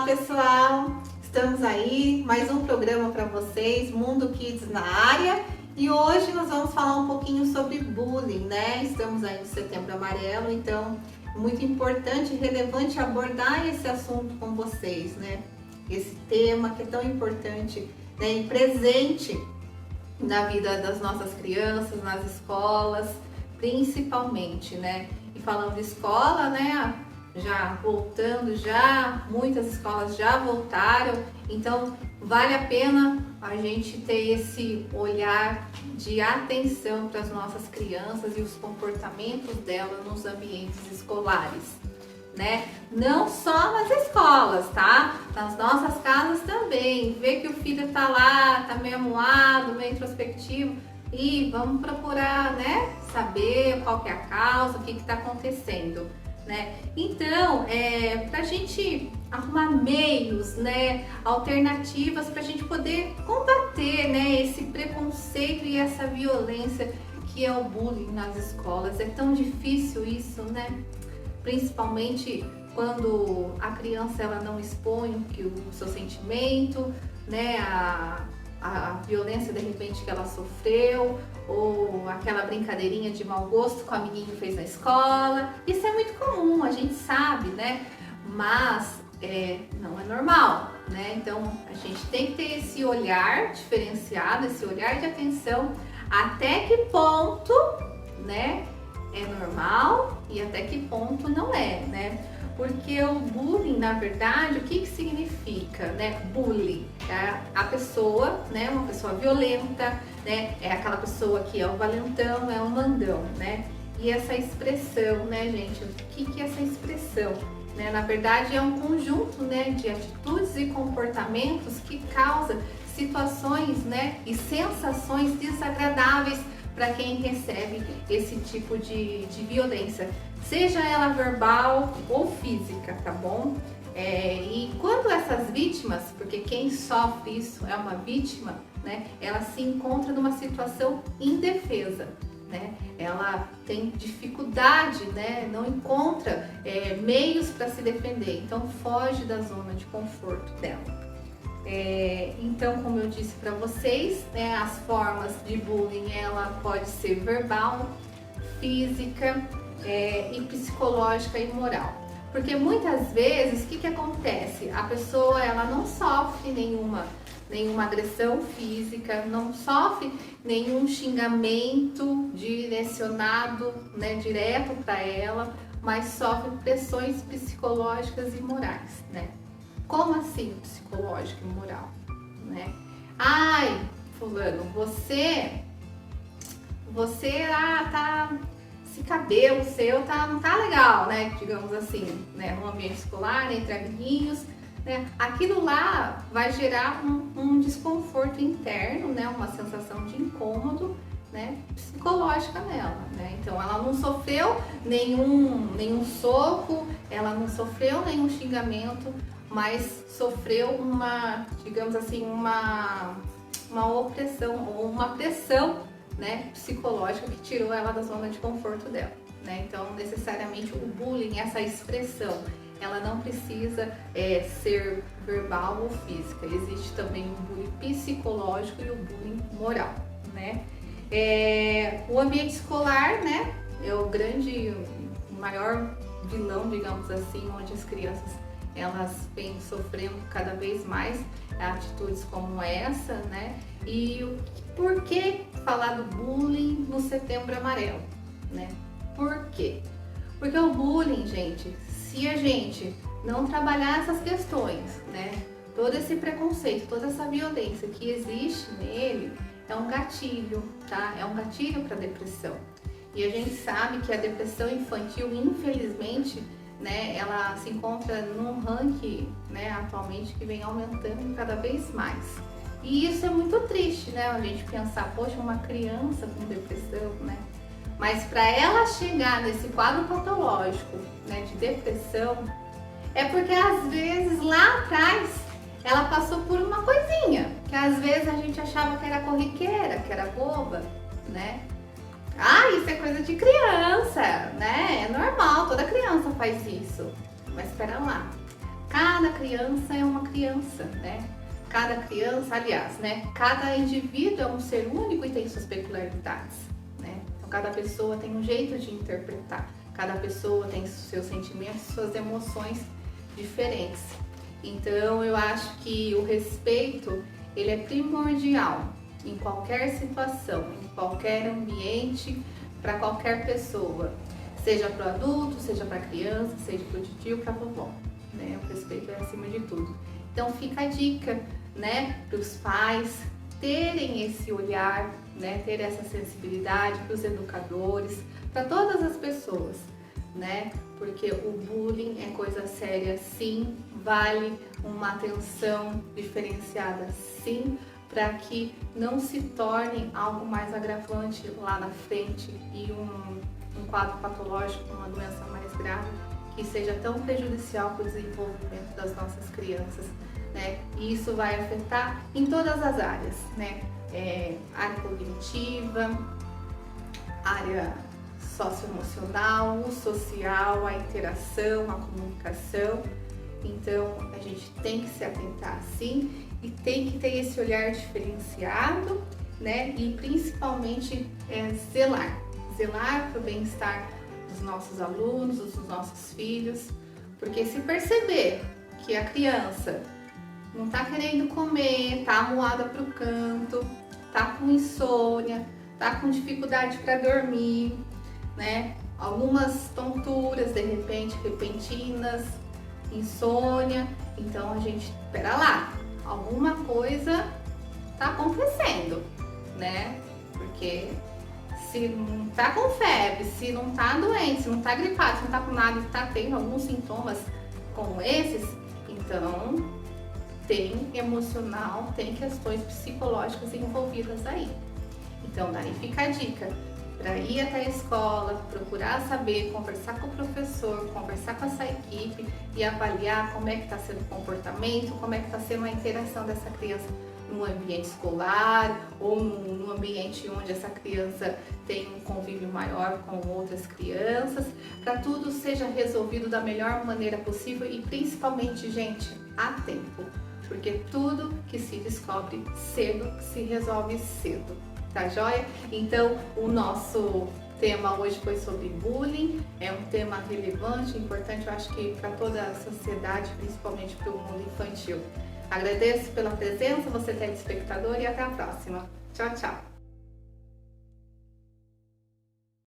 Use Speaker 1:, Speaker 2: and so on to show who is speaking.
Speaker 1: pessoal, estamos aí, mais um programa para vocês, Mundo Kids na área, e hoje nós vamos falar um pouquinho sobre bullying, né? Estamos aí no Setembro Amarelo, então é muito importante e relevante abordar esse assunto com vocês, né? Esse tema que é tão importante, né, e presente na vida das nossas crianças, nas escolas, principalmente, né? E falando de escola, né? Já voltando, muitas escolas já voltaram, então vale a pena a gente ter esse olhar de atenção para as nossas crianças e os comportamentos delas nos ambientes escolares, né? Não só nas escolas, tá? Nas nossas casas também. Ver que o filho tá lá, tá meio amuado, meio introspectivo, e vamos procurar, né? Saber qual que é a causa, o que está acontecendo. Né? Então, para a gente arrumar meios, né, alternativas para a gente poder combater, né, esse preconceito e essa violência que é o bullying nas escolas. É tão difícil isso, né? Principalmente quando a criança ela não expõe o seu sentimento, né, a violência de repente que ela sofreu, ou aquela brincadeirinha de mau gosto que o amiguinho fez na escola. Isso é muito comum, a gente sabe, né? Mas não é normal, né? Então a gente tem que ter esse olhar diferenciado, esse olhar de atenção, até que ponto, né, é normal e até que ponto não é, né? Porque o bullying, na verdade, o que significa, né? Bullying é a pessoa, né? Uma pessoa violenta, né? É aquela pessoa que é o valentão, é o mandão, né? E essa expressão, né, gente? O que é essa expressão? Né? Na verdade, é um conjunto, né, de atitudes e comportamentos que causa situações, né, e sensações desagradáveis para quem recebe esse tipo de violência, seja ela verbal ou física, tá bom? E quando essas vítimas, porque quem sofre isso é uma vítima, né? Ela se encontra numa situação indefesa, né? Ela tem dificuldade, né? Não encontra meios para se defender, então foge da zona de conforto dela. Então, como eu disse para vocês, né, as formas de bullying ela pode ser verbal, física, e psicológica e moral. Porque muitas vezes, o que acontece? A pessoa ela não sofre nenhuma agressão física, não sofre nenhum xingamento direcionado, né, direto para ela, mas sofre pressões psicológicas e morais, né? Como assim psicológico e moral, né? Ai, fulano, você tá, esse cabelo seu não tá legal, né? Digamos assim, né? No ambiente escolar, entre amiguinhos, né? Aquilo lá vai gerar um desconforto interno, né? Uma sensação de incômodo, né, psicológica nela, né? Então ela não sofreu nenhum soco, ela não sofreu nenhum xingamento, mas sofreu digamos assim, uma opressão ou uma pressão, né, psicológica que tirou ela da zona de conforto dela, né? Então necessariamente o bullying, essa expressão, ela não precisa ser verbal ou física. Existe também o bullying psicológico e o bullying moral, né? O ambiente escolar, né, é o maior vilão, digamos assim, onde as crianças elas vêm sofrendo cada vez mais atitudes como essa, né? E por que falar do bullying no Setembro Amarelo, né? Por quê? Porque o bullying, gente, se a gente não trabalhar essas questões, né? Todo esse preconceito, toda essa violência que existe nele, é um gatilho, tá? É um gatilho para depressão. E a gente sabe que a depressão infantil, infelizmente, né, ela se encontra num ranking, né, atualmente que vem aumentando cada vez mais. E isso é muito triste, né? A gente pensar, poxa, uma criança com depressão, né? Mas para ela chegar nesse quadro patológico, né, de depressão, é porque às vezes lá atrás ela passou por uma coisinha, que às vezes a gente achava que era corriqueira, que era boba, né? Ah, isso é coisa de criança, né? É normal, toda criança faz isso. Mas espera lá, Cada criança é uma criança, né? Cada criança, aliás, né? Cada indivíduo é um ser único e tem suas peculiaridades, né? Então, cada pessoa tem um jeito de interpretar, cada pessoa tem seus sentimentos, suas emoções diferentes. Então, eu acho que o respeito, ele é primordial em qualquer situação, em qualquer ambiente, para qualquer pessoa, seja para o adulto, seja para a criança, seja para o tio, para a vovó, né? O respeito é acima de tudo. Então, fica a dica, né, para os pais terem esse olhar, né, ter essa sensibilidade, para os educadores, para todas as pessoas, né, porque o bullying é coisa séria, sim, vale uma atenção diferenciada, sim, para que não se torne algo mais agravante lá na frente e um quadro patológico, uma doença mais grave, que seja tão prejudicial para o desenvolvimento das nossas crianças, né? E isso vai afetar em todas as áreas, né? Área cognitiva, área socioemocional, o social, a interação, a comunicação. Então, a gente tem que se atentar sim e tem que ter esse olhar diferenciado, né? E principalmente zelar para o bem-estar dos nossos alunos, dos nossos filhos, porque se perceber que a criança não está querendo comer, está amuada para o canto, está com insônia, está com dificuldade para dormir, né? Algumas tonturas de repente repentinas, insônia, então a gente, espera lá, alguma coisa está acontecendo, né? Porque se não tá com febre, se não tá doente, se não tá gripado, se não tá com nada e tá tendo alguns sintomas como esses, então tem emocional, tem questões psicológicas envolvidas aí. Então daí fica a dica para ir até a escola, procurar saber, conversar com o professor, conversar com essa equipe e avaliar como é que está sendo o comportamento, como é que está sendo a interação dessa criança no ambiente escolar ou no ambiente onde essa criança tem um convívio maior com outras crianças, para tudo seja resolvido da melhor maneira possível e principalmente, gente, a tempo, porque tudo que se descobre cedo se resolve cedo, tá joia? Então, o nosso tema hoje foi sobre bullying, é um tema relevante, importante, eu acho que para toda a sociedade, principalmente para o mundo infantil. Agradeço pela presença, você telespectador, e até a próxima. Tchau, tchau!